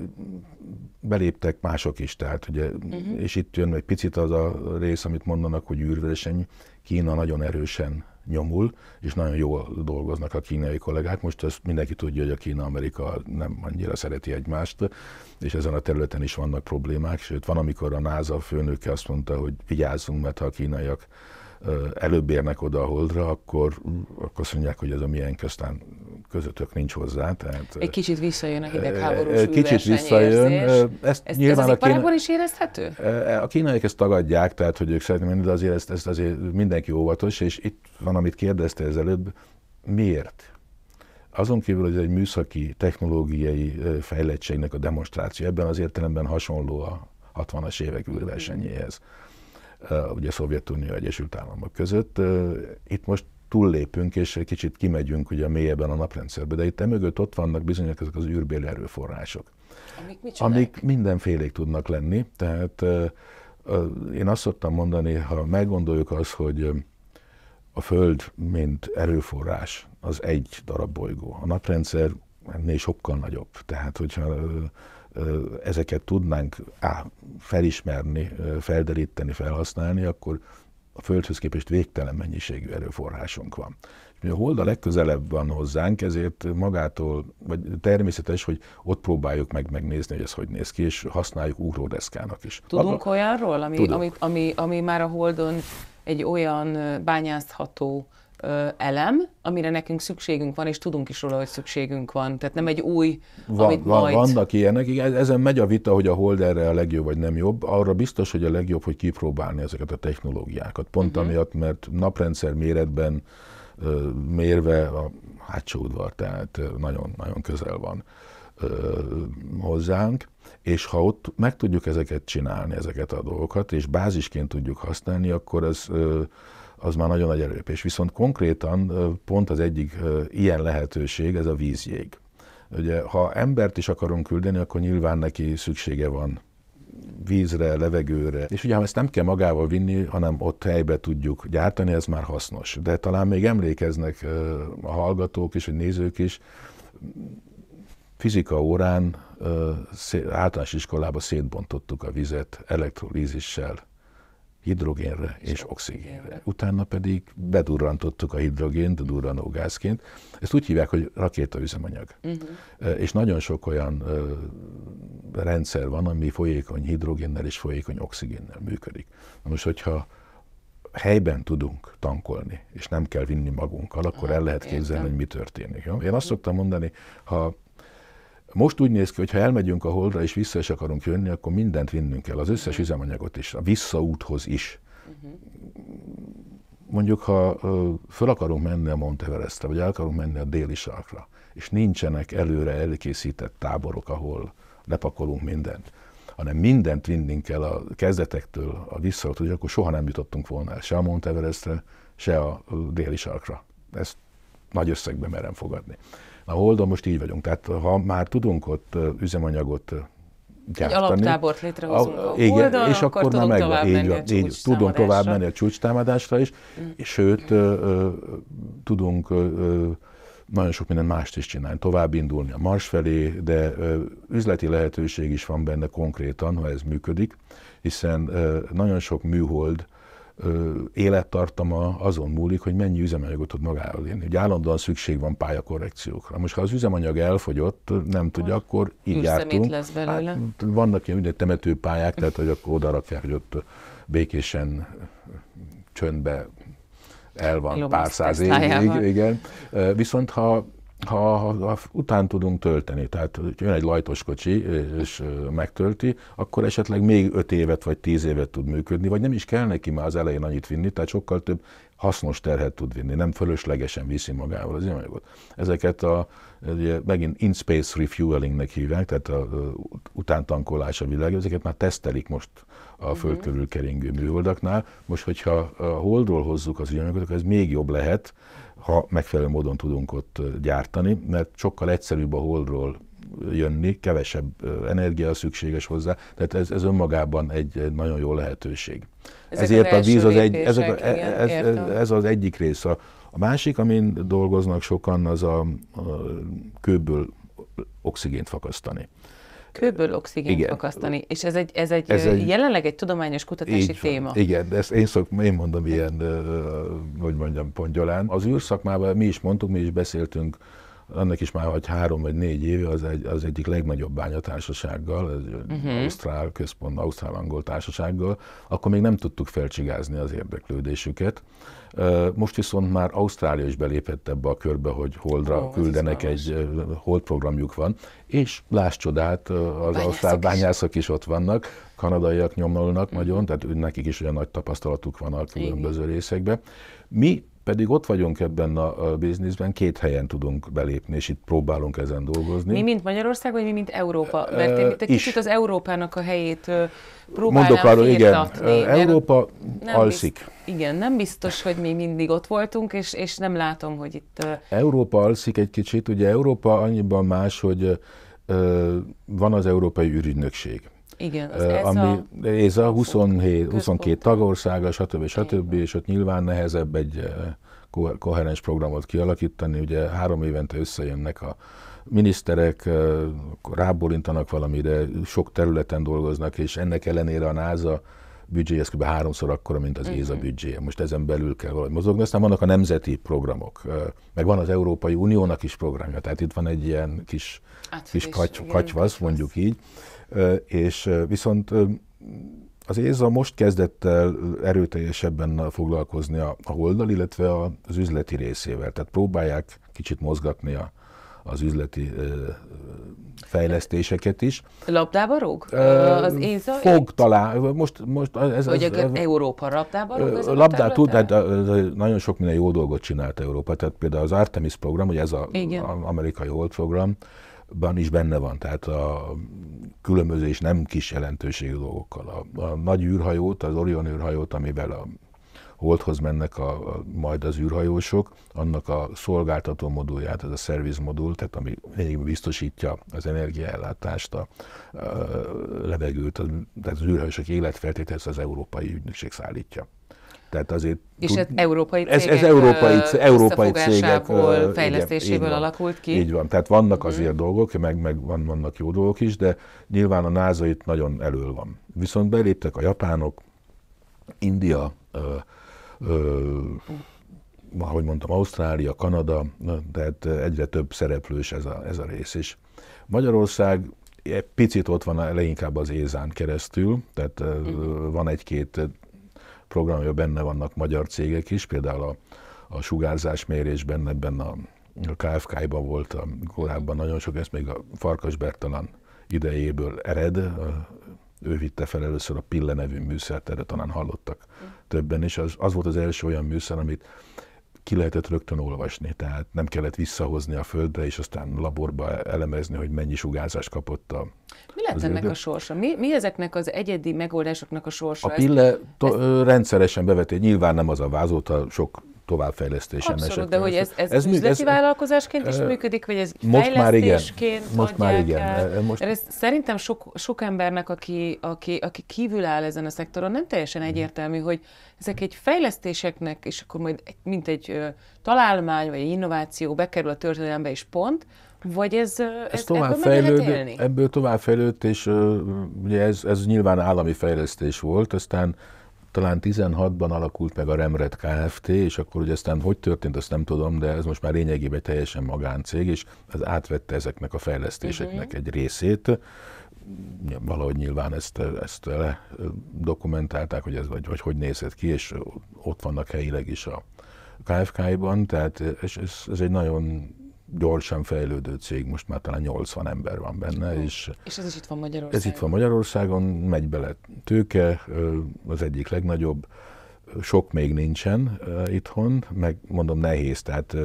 beléptek mások is, tehát ugye, és itt jön egy picit az a rész, amit mondanak, hogy űrverseny. Kína nagyon erősen nyomul, és nagyon jól dolgoznak a kínai kollégák. Most ezt mindenki tudja, hogy a Kína-Amerika nem annyira szereti egymást, és ezen a területen is vannak problémák, sőt van, amikor a NASA főnöke azt mondta, hogy vigyázzunk, mert ha a kínaiak előbb érnek oda a Holdra, akkor azt mondják, hogy ez a miénk, aztán közöttök nincs hozzá. Tehát, egy kicsit visszajön a hidegháborús kicsit visszajön. Ez az iparágban is érezhető? A kínaiak ezt tagadják, tehát hogy ők szeretnék menni, de azért ezt azért mindenki óvatos, és itt van, amit kérdezte az előbb, miért? Azon kívül, hogy ez egy műszaki, technológiai fejlettségnek a demonstráció, ebben az értelemben hasonló a 60-as évek űrversenyéhez, ugye Szovjetunió, Egyesült Államok között. Itt most túllépünk, és egy kicsit kimegyünk ugye mélyebben a naprendszerbe, de itt emögött ott vannak bizonyos ezek az űrbéli erőforrások, amik mindenfélék tudnak lenni. Tehát én azt szoktam mondani, ha meggondoljuk azt, hogy a Föld, mint erőforrás, az egy darab bolygó. A naprendszer ennél sokkal nagyobb. Tehát, hogyha ezeket tudnánk felismerni, felderíteni, felhasználni, akkor a Földhöz képest végtelen mennyiségű erőforrásunk van. A Hold a legközelebb van hozzánk, ezért magától, vagy természetes, hogy ott próbáljuk megnézni, hogy ez hogy néz ki, és használjuk ugródeszkának is. Tudunk olyanról, ami már a Holdon egy olyan bányászható elem, amire nekünk szükségünk van, és tudunk is róla, hogy szükségünk van. Tehát nem egy új, amit majd... Vannak ilyenek, ezen megy a vita, hogy a Hold erre a legjobb, vagy nem jobb. Arra biztos, hogy a legjobb, hogy kipróbálni ezeket a technológiákat. Pont amiatt, mert naprendszer méretben mérve a hátsó udvar, tehát nagyon közel van hozzánk, és ha ott meg tudjuk ezeket csinálni, ezeket a dolgokat, és bázisként tudjuk használni, akkor az már nagyon nagy erőlépés. Viszont konkrétan pont az egyik ilyen lehetőség, ez a vízjég. Ugye, ha embert is akarunk küldeni, akkor nyilván neki szüksége van vízre, levegőre. És ugye, ha ezt nem kell magával vinni, hanem ott helybe tudjuk gyártani, ez már hasznos. De talán még emlékeznek a hallgatók is, vagy nézők is, fizika órán általános iskolában szétbontottuk a vizet elektrolízissel, hidrogénre és oxigénre. Utána pedig bedurrantottuk a hidrogént, a durranógázként. Ezt úgy hívják, hogy rakétaüzemanyag. És nagyon sok olyan rendszer van, ami folyékony hidrogénnel és folyékony oxigénnel működik. Na most, hogyha helyben tudunk tankolni, és nem kell vinni magunkkal, akkor el lehet képzelni, hogy mi történik. Jó? Én azt szoktam mondani, ha most úgy néz ki, hogy ha elmegyünk a Holdra és vissza is akarunk jönni, akkor mindent vinnünk kell, az összes üzemanyagot is, a visszaúthoz is. Mondjuk, ha föl akarunk menni a Mount Everestre, vagy el akarunk menni a déli sarkra, és nincsenek előre elkészített táborok, ahol lepakolunk mindent, hanem mindent vinnünk kell a kezdetektől a visszaúthoz, akkor soha nem jutottunk volna el se a Mount Everestre, se a déli sarkra. Ezt nagy összegben merem fogadni. A Holdon most így vagyunk, tehát ha már tudunk ott üzemanyagot gyártani. Egy alaptábort létrehozunk a igen, Holdon, és akkor már tudunk tovább menni a tudunk tovább menni a csúcstámadásra is, és sőt, tudunk nagyon sok minden mást is csinálni, tovább indulni a Mars felé, de üzleti lehetőség is van benne konkrétan, ha ez működik, hiszen nagyon sok műhold élettartama azon múlik, hogy mennyi üzemanyagot tud magáról vinni. Ugye állandóan szükség van pályakorrekciókra. Most ha az üzemanyag elfogyott, nem tudja, akkor így jártunk. Lesz belőle. Hát, vannak ilyen temetőpályák, tehát hogy akkor oda rakják, hogy ott békésen csöndbe el van pár száz évig. Igen. Viszont ha után tudunk tölteni, tehát jön egy lajtos kocsi és megtölti, akkor esetleg még 5 évet vagy 10 évet tud működni, vagy nem is kell neki már az elején annyit vinni, tehát sokkal több hasznos terhet tud vinni, nem fölöslegesen viszi magával az üzemanyagot. Ezeket megint in-space refuelingnek hívják, tehát utántankolás a világ, ezeket már tesztelik most a föld körül keringő műholdaknál. Most, hogyha a Holdról hozzuk az üzemanyagot, akkor ez még jobb lehet, ha megfelelő módon tudunk ott gyártani, mert sokkal egyszerűbb a Holdról jönni, kevesebb energia szükséges hozzá, tehát ez önmagában egy nagyon jó lehetőség. Ezért a víz ez az egyik rész. A másik, amin dolgoznak sokan, az a kőből oxigént fakasztani. Kőből oxigént fakasztani, és ez egy jelenleg egy tudományos kutatási téma. Igen, de ezt én mondom ilyen, hogy mondjam, pongyolán. Az űrszakmában mi is beszéltünk, annak is már 3 vagy 4 éve az egyik legnagyobb bányatársasággal, ausztrál központ, ausztrál-angol társasággal, akkor még nem tudtuk felcsigázni az érdeklődésüket. Most viszont már Ausztrália is belépett ebbe a körbe, hogy Holdra küldenek, egy Hold programjuk van, és láss csodát, az ausztrál bányászok is ott vannak, kanadaiak nyomolnak nagyon, tehát nekik is olyan nagy tapasztalatuk van a különböző részekben. Mi pedig ott vagyunk ebben a bizniszben, 2 helyen tudunk belépni, és itt próbálunk ezen dolgozni. Mi, mint Magyarország, vagy mi, mint Európa? Mert én itt kicsit az Európának a helyét próbálnám firtatni. Igen, Európa alszik. Igen, nem biztos, hogy mi mindig ott voltunk, és nem látom, hogy itt... Európa alszik egy kicsit, ugye Európa annyiban más, hogy van az Európai űrügynökség. Igen, az ESA 22 tagországa, stb. És ott nyilván nehezebb egy koherens programot kialakítani. Ugye 3 évente összejönnek a miniszterek, rábólintanak valamire, sok területen dolgoznak, és ennek ellenére a NASA büdzséje kb. 3-szor akkora, mint az ESA büdzséje. Most ezen belül kell valahogy mozogni. Aztán vannak a nemzeti programok, meg van az Európai Uniónak is programja, tehát itt van egy ilyen kis katyvasz, mondjuk így. És viszont az ESA most kezdett el erőteljesebben foglalkozni a Holddal, illetve az üzleti részével. Tehát próbálják kicsit mozgatni az üzleti fejlesztéseket is. Labdába rúg? Az ESA? Fog talán. Most Európa labdába rúg? Labdát tud, tehát nagyon sok minden jó dolgot csinált Európa. Tehát például az Artemis program, ugye ez az amerikai Hold program, is benne van, tehát a különböző és nem kis jelentőségű dolgokkal. A nagy űrhajót, az Orion űrhajót, amivel a Holdhoz mennek majd az űrhajósok, annak a szolgáltató modulját, ez a service modul, tehát ami biztosítja az energiaellátást, a levegőt, tehát az űrhajósok életfeltételét az Európai Ügynökség szállítja. Tehát azért és ez európai cégek ez európai cégek fejlesztéséből igen, alakult ki. Így van, tehát vannak azért dolgok, meg vannak jó dolgok is, de nyilván a NASA itt nagyon elől van. Viszont beléptek a japánok, India, ahogy mondtam, Ausztrália, Kanada, tehát egyre több szereplős ez a rész is. Magyarország egy picit ott van leginkább az ÉZÁN keresztül, tehát van egy-két programja, benne vannak magyar cégek is, például a sugárzásmérésben, ebben a KFK-ban volt korábban nagyon sok, ezt még a Farkas Bertalan idejéből ered, ő vitte fel először a Pille nevű műszert, erre talán hallottak többen is. Az volt az első olyan műszer, amit ki lehetett rögtön olvasni, tehát nem kellett visszahozni a földre, és aztán laborba elemezni, hogy mennyi sugárzást kapott a... Mi lett ennek a sorsa? Mi ezeknek az egyedi megoldásoknak a sorsa? A Pille rendszeresen beveti, nyilván nem az a vázóta, sok továbbfejlesztésen abszolút, esett. de hogy ez üzleti vállalkozásként is működik, vagy ez most fejlesztésként most már igen. Ez szerintem sok embernek, aki kívül áll ezen a szektoron, nem teljesen egyértelmű, hogy ezek egy fejlesztéseknek, és akkor majd mint egy találmány, vagy egy innováció bekerül a történelembe és pont, vagy ez ebből továbbfejlődött, és ugye ez nyilván állami fejlesztés volt, aztán talán 16-ban alakult meg a Remret Kft., és akkor ugye aztán hogy történt, azt nem tudom, de ez most már lényegében teljesen magáncég, és ez átvette ezeknek a fejlesztéseknek egy részét. Valahogy nyilván ezt dokumentálták, hogy ez vagy hogy nézett ki, és ott vannak helyileg is a KFK-ban, tehát ez egy nagyon gyorsan fejlődő cég, most már talán 80 ember van benne. És ez is itt van Magyarországon? Ez itt van Magyarországon, megy bele tőke, az egyik legnagyobb, sok még nincsen itthon, meg mondom nehéz, tehát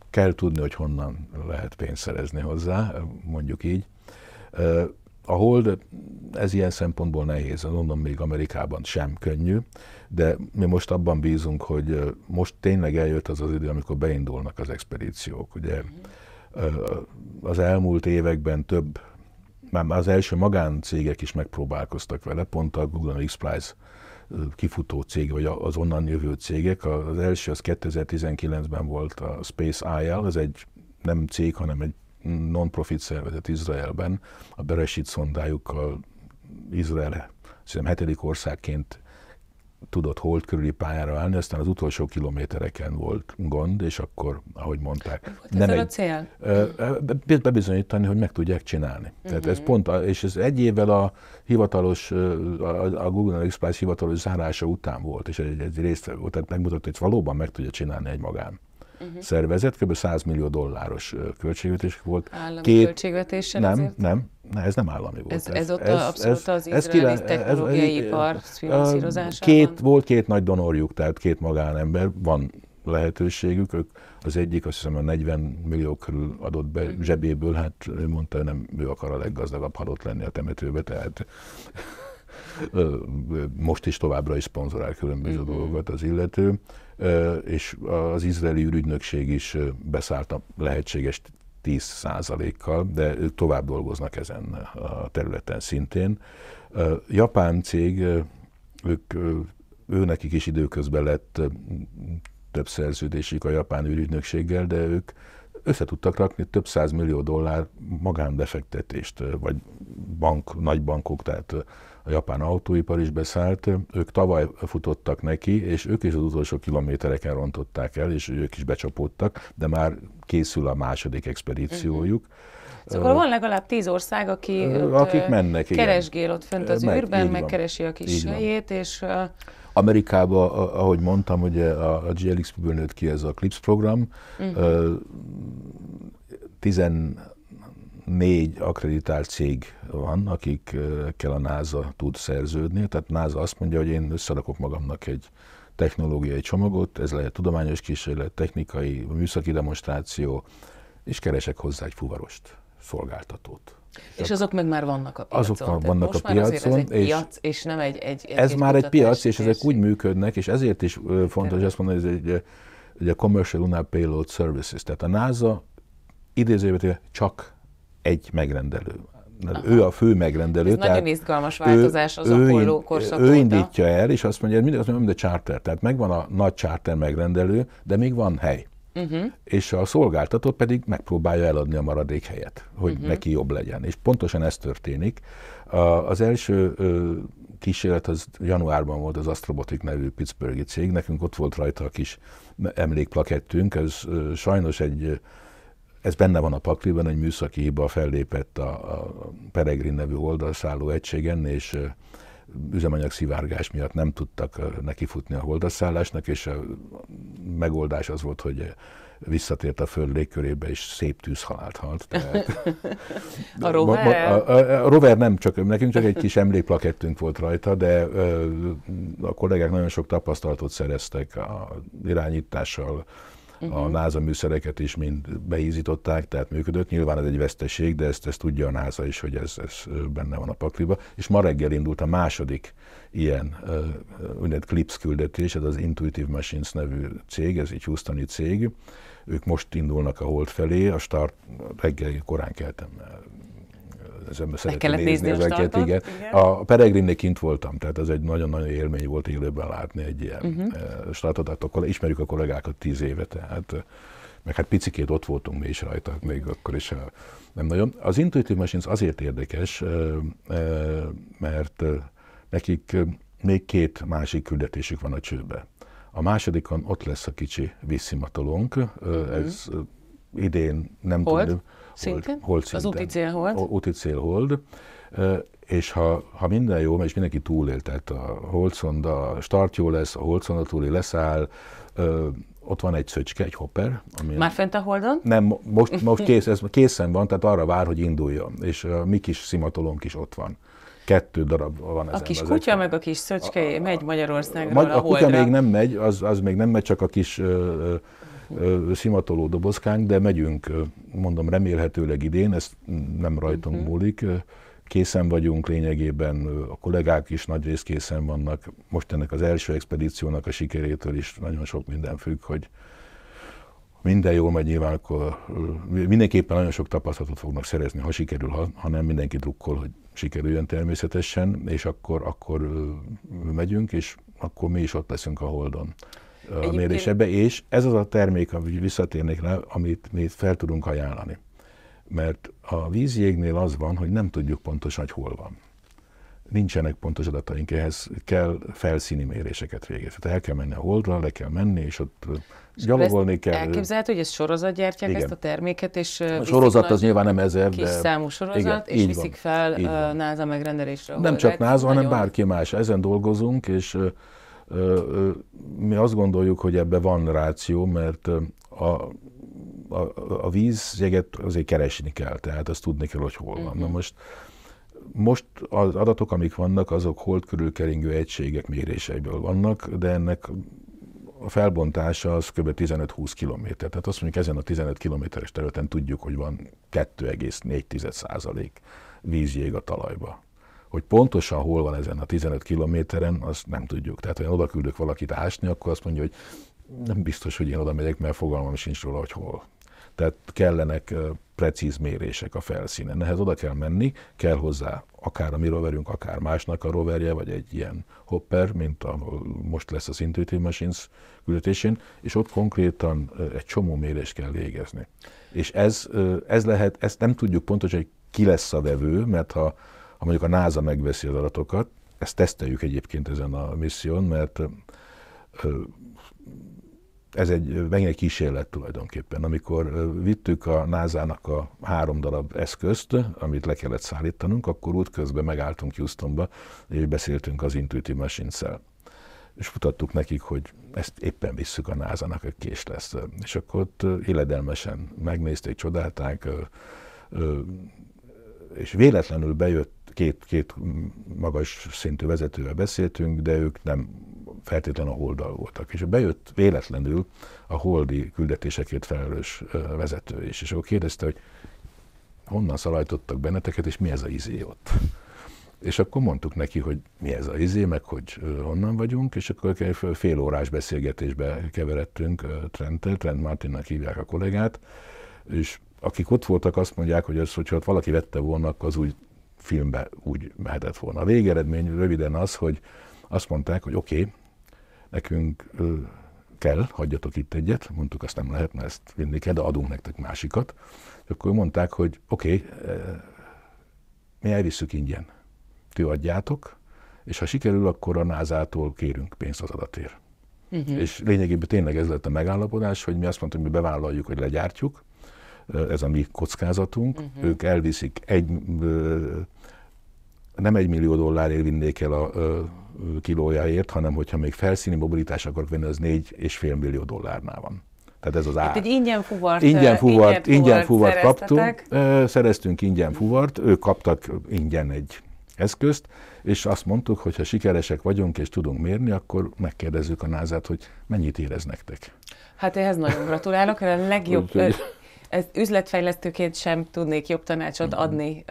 kell tudni, hogy honnan lehet pénzt szerezni hozzá, mondjuk így. A Hold, ez ilyen szempontból nehéz, mondom, még Amerikában sem könnyű, de mi most abban bízunk, hogy most tényleg eljött az idő, amikor beindulnak az expedíciók. Ugye az elmúlt években már az első magáncégek is megpróbálkoztak vele, pont a Google X-Prize kifutó cég, vagy az onnan jövő cégek. Az első az 2019-ben volt a Space IL, ez egy nem cég, hanem egy non-profit szervezet Izraelben, a Bereshit szondájukkal Izrael, szerintem 7. országként tudott hold körüli pályára állni, aztán az utolsó kilométereken volt gond, és akkor, ahogy mondták, nem a cél? Bebizonyítani, hogy meg tudják csinálni. Tehát ez pont, és ez egy évvel a hivatalos, a Google X-Prize hivatalos zárása után volt, és egy részt volt, tehát megmutatta, hogy valóban meg tudja csinálni egy magán szervezet, kb. $100 millió költségvetés volt. Állami költségvetéssel Nem, ez nem állami volt. Ez ott abszolút az izraeli technológiai ipar finanszírozásában? Volt két nagy donorjuk, tehát két magánember, van lehetőségük, ők az egyik azt hiszem a 40 millió körül adott be zsebéből, hát ő mondta, hogy nem ő akar a leggazdagabb halott lenni a temetőbe, tehát most is továbbra is szponzorál különböző dolgokat az illető, és az izraeli ürügynökség is beszállt a lehetséges 10%-kal, de ők tovább dolgoznak ezen a területen szintén. Japán cég, őnekik is időközben lett több szerződésük a japán ürügynökséggel, de ők össze tudtak rakni több $100 millió magánbefektetést, vagy nagy bankok, tehát a japán autóipar is beszállt, ők tavaly futottak neki, és ők is az utolsó kilométereken rontották el, és ők is becsapódtak, de már készül a második expedíciójuk. Szóval van legalább 10 ország, akik mennek, keresgél ott fönt az űrben, megkeresi a kis helyét, és... Amerikában, ahogy mondtam, ugye a GLX-ből nőtt ki ez a CLIPS program, 14 akkreditált cég van, akikkel a NASA tud szerződni. Tehát NASA azt mondja, hogy én összerakok magamnak egy technológiai csomagot, ez lehet tudományos kísérlet, technikai, műszaki demonstráció, és keresek hozzá egy fuvarost, szolgáltatót. És azok meg már vannak a piacon. Azok vannak a piacon. Ez egy piac, és nem egy ez már egy piac, és ezek úgy működnek, és ezért is fontos, hogy azt mondani, hogy ez egy Commercial Lunar Payload Services. Tehát a NASA idézőjelben csak egy megrendelő. ő a fő megrendelő. Ez nagyon izgalmas változás az Apollo korszak óta. Ő indítja el, és azt mondja, hogy mind a charter, tehát megvan a nagy charter megrendelő, de még van hely. És a szolgáltató pedig megpróbálja eladni a maradék helyet, hogy neki jobb legyen. És pontosan ez történik. Az első kísérlet az januárban volt, az Astrobotic nevű pittsburghi cég, nekünk ott volt rajta a kis emlékplakettünk, ez sajnos ez benne van a pakliban, egy műszaki hiba fellépett a Peregrine nevű oldalszálló egységen, és üzemanyag szivárgás miatt nem tudtak nekifutni a holdalszállásnak, és a megoldás az volt, hogy visszatért a Föld légkörébe, és szép tűzhalált halt. Tehát, a rover? A rover nem, nekünk csak egy kis emlékplakettünk volt rajta, de a kollégák nagyon sok tapasztalatot szereztek a irányítással, a NASA műszereket is mind beízították, tehát működött. Nyilván ez egy veszteség, de ezt tudja a NASA is, hogy ez benne van a pakliba. És ma reggel indult a második ilyen úgynevezett CLIPS küldetés, ez az Intuitive Machines nevű cég, ez egy houstoni cég. Ők most indulnak a Hold felé, a start reggel korán keltem. Meg kellett nézni a startot? Igen. A Peregrine-nél kint voltam, tehát ez egy nagyon-nagyon élmény volt élőben látni egy ilyen startot. Hát ismerjük a kollégákat 10 éve, tehát meg hát picikét ott voltunk mi is rajta, még akkor is nem nagyon. Az Intuitive Machines azért érdekes, mert nekik még 2 másik küldetésük van a csőbe. A másodikon ott lesz a kicsi vízszimatolónk, ez idén nem tudjuk. Hold szinten. Az úti cél Hold. Úti cél Hold. És ha minden jó, és mindenki túlél, tehát a Holdszonda start jó lesz, a Holdszonda túli leszáll, ott van egy szöcske, egy hopper. Már fent a Holdon? Nem, most ez készen van, tehát arra vár, hogy induljon, és a mi kis szimatolónk is ott van. 2 darab van ezen. A kis kutya meg a kis szöcske megy Magyarországról a Holdra. A kutya még nem megy, az még nem megy, csak a kis szimatoló dobozkánk, de megyünk, mondom, remélhetőleg idén, ez nem rajtunk múlik. Készen vagyunk lényegében, a kollégák is nagyrészt készen vannak. Most ennek az első expedíciónak a sikerétől is nagyon sok minden függ, hogy minden jól megy, nyilván akkor mindenképpen nagyon sok tapasztalatot fognak szerezni, ha sikerül, ha nem, mindenki drukkol, hogy sikerüljön természetesen, és akkor megyünk, és akkor mi is ott leszünk a Holdon a mérésebe, és ez az a termék, amit visszatérnék rá, amit mi fel tudunk ajánlani. Mert a vízjégnél az van, hogy nem tudjuk pontosan, hogy hol van. Nincsenek pontos adataink, ehhez kell felszíni méréseket végezni. Tehát el kell menni a Holdra, le kell menni, és ott gyalogolni kell. Elképzelhető, hogy ezt sorozatgyártják, igen, ezt a terméket, és a sorozat az nyilván nem ezer, kis számú sorozat, igen, és viszik fel NASA megrendelésre. Nem csak NASA, hanem bárki más. Ezen dolgozunk, és mi azt gondoljuk, hogy ebben van ráció, mert a vízjeget azért keresni kell, tehát azt tudni kell, hogy hol van. Na most az adatok, amik vannak, azok hold körül keringő egységek méréseiből vannak, de ennek a felbontása az kb. 15-20 kilométer. Tehát azt mondjuk, ezen a 15 kilométeres területen tudjuk, hogy van 2,4% vízjég a talajba. Hogy pontosan hol van ezen a 15 kilométeren, azt nem tudjuk. Tehát, ha én oda küldök valakit ásni, akkor azt mondja, hogy nem biztos, hogy én oda megyek, mert fogalmam sincs róla, hogy hol. Tehát kellenek precíz mérések a felszínen. Ehhez oda kell menni, kell hozzá akár a mi roverünk, akár másnak a roverje, vagy egy ilyen hopper, mint most lesz az Intuitive Machines küldetésén, és ott konkrétan egy csomó mérést kell végezni. És ez lehet, ezt nem tudjuk pontosan, hogy ki lesz a vevő, mert ha mondjuk a NASA megveszi az adatokat, ezt teszteljük egyébként ezen a misszión, mert ez megint egy kísérlet tulajdonképpen. Amikor vittük a NASA-nak a 3 darab eszközt, amit le kellett szállítanunk, akkor útközben megálltunk Houstonba, és beszéltünk az Intuitive Machines-szel. És mutattuk nekik, hogy ezt éppen visszük a NASA-nak, hogy kés lesz. És akkor ott illedelmesen megnézték, csodálták, és véletlenül bejött, két magas szintű vezetővel beszéltünk, de ők nem feltétlenül a Holddal voltak. És bejött véletlenül a holdi küldetésekért felelős vezető is, és akkor kérdezte, hogy honnan szalajtottak benneteket, és mi ez a izé ott. És akkor mondtuk neki, hogy mi ez a izé, meg hogy honnan vagyunk, és akkor fél órás beszélgetésbe keveredtünk Trent Martinnak hívják a kollégát, és akik ott voltak, azt mondják, hogy hogyha ott valaki vette volna, akkor az úgy filmbe úgy mehetett volna. A végeredmény röviden az, hogy azt mondták, hogy oké, nekünk kell, hagyjatok itt egyet, mondtuk, azt nem lehet, mert ezt vinni kell, de adunk nektek másikat. És akkor mondták, hogy oké, mi elvisszük ingyen, ti adjátok, és ha sikerül, akkor a NASA-tól kérünk pénzt az adatért. És lényegében tényleg ez lett a megállapodás, hogy mi azt mondtuk, hogy mi bevállaljuk, hogy legyártjuk, ez a mi kockázatunk, ők elviszik nem $1 millió vinnék el a kilójáért, hanem hogyha még felszíni mobilitás akarok venni, az $4,5 millió van. Tehát ez az ár. Egy ingyen fuvart kaptunk, szereztünk ingyen fuvart, ők kaptak ingyen egy eszközt, és azt mondtuk, hogy ha sikeresek vagyunk és tudunk mérni, akkor megkérdezzük a NASA-t, hogy mennyit érez nektek. Hát ehhez nagyon gratulálok, a legjobb... Ez üzletfejlesztőként sem tudnék jobb tanácsot adni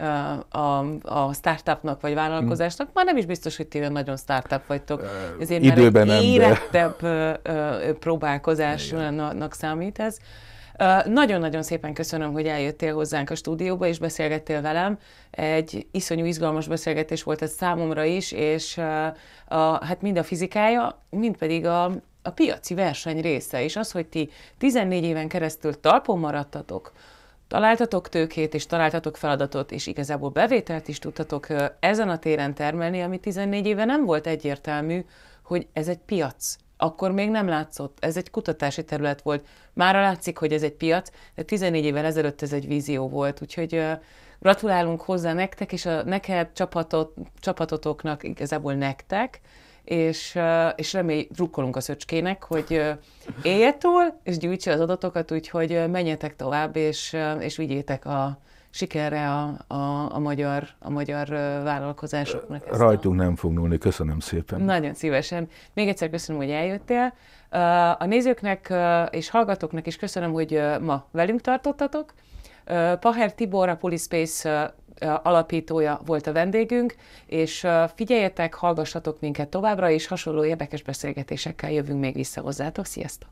a startupnak vagy vállalkozásnak. Már nem is biztos, hogy ti olyan nagyon startup vagytok. Ezért időben már egy érettebb próbálkozásnak számít ez. Nagyon-nagyon szépen köszönöm, hogy eljöttél hozzánk a stúdióba, és beszélgettél velem. Egy iszonyú izgalmas beszélgetés volt ez számomra is, és hát mind a fizikája, mind pedig a piaci verseny része, és az, hogy ti 14 éven keresztül talpon maradtatok, találtatok tőkét, és találtatok feladatot, és igazából bevételt is tudtatok ezen a téren termelni, ami 14 éve nem volt egyértelmű, hogy ez egy piac. Akkor még nem látszott, ez egy kutatási terület volt. Mára látszik, hogy ez egy piac, de 14 évvel ezelőtt ez egy vízió volt, úgyhogy gratulálunk hozzá nektek, és neked csapatotoknak, igazából nektek, és drukkolunk a Szöcskének, hogy élje túl, és gyűjtse az adatokat, úgyhogy menjetek tovább, és vigyétek a sikerre a magyar vállalkozásoknak. Rajtunk nem fog múlni, köszönöm szépen. Nagyon szívesen. Még egyszer köszönöm, hogy eljöttél. A nézőknek és hallgatóknak is köszönöm, hogy ma velünk tartottatok. Paher Tibor, a Polyspace alapítója volt a vendégünk, és figyeljetek, hallgassatok minket továbbra, és hasonló érdekes beszélgetésekkel jövünk még vissza hozzátok. Sziasztok!